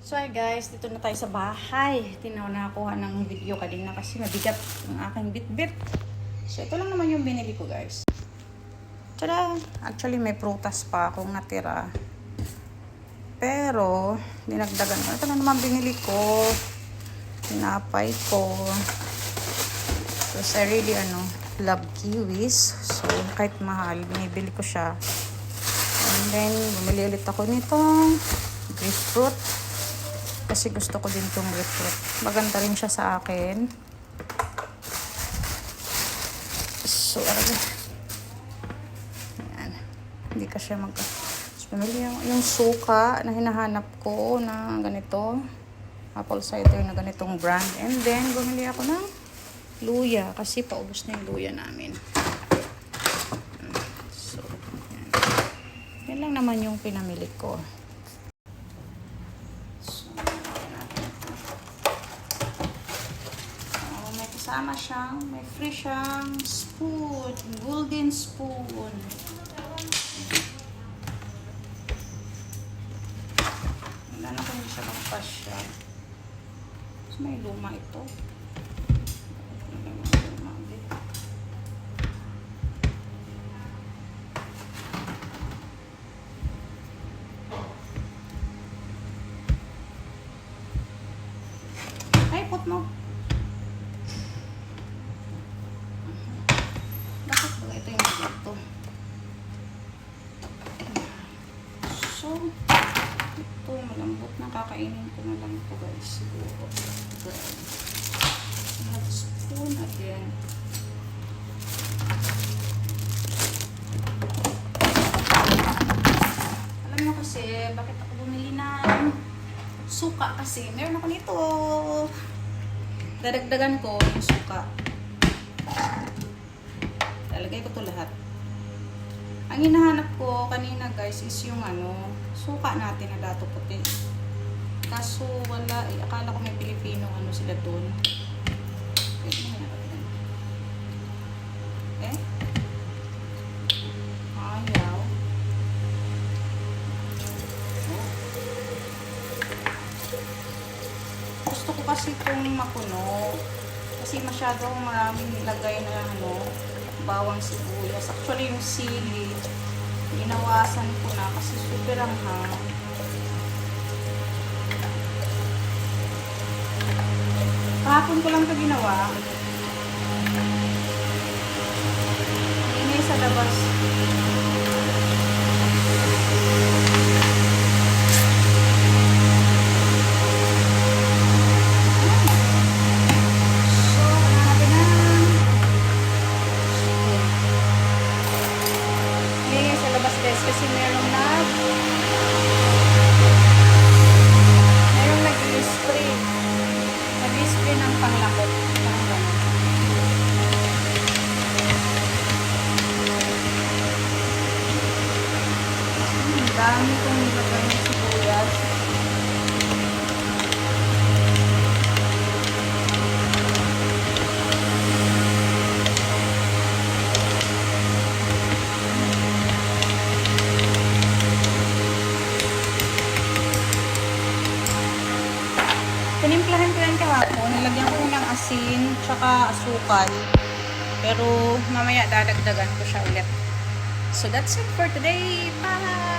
So hi guys, dito na tayo sa bahay. Tinaw na nakuha ng video kanina kasi mabigat ang aking bitbit. So ito lang naman yung binili ko guys. Tada! Actually may prutas pa akong natira. Pero dinagdagan ko. Ito na naman binili ko. Tinapay ko. Because I really love kiwis. So kahit mahal, binibili ko siya. And then bumili ulit ako nitong grapefruit. Kasi gusto ko din itong grapefruit. Maganda rin siya sa akin. So, ayan. Hindi ka siya So, pamili yung suka na hinahanap ko na ganito. Apple cider na ganitong brand. And then, bumili ako ng luya. Kasi paubos na yung luya namin. So, ayan. Yan lang naman yung pinamili ko. Sama siyang, may free siyang spoon, golden spoon. Wala na kung hindi siya magpasya. So, may luma ito. Ay, put mo. Ito yung dito. So, ito malambot na kakainin ko na lang ito guys. Siguro. Have a spoon again. Alam mo kasi, bakit ako bumili ng suka kasi. Meron ako nito. Dadagdagan ko yung suka. Lalagay ko to lahat. Ang hinahanap ko kanina guys is yung suka natin na dato puti. Kaso wala eh. Akala ko may Pilipino sila doon. Ayaw. Gusto ko kasi itong mapuno. Kasi masyadong maraming nilagay na bawang sibuyas. Actually, yung sili, inawasan ko na kasi super anghang. Kahapon ko lang ito ginawa. Ingay sa labas. Kasi merong nag-spray. Nag-spray ng panglakot. Dami kong nilagay ng sibuyas. Tinimplahan ko yan kahapon. Nilagyan ko ng asin, tsaka asukal. Pero mamaya dadagdagan ko siya ulit. So that's it for today. Bye!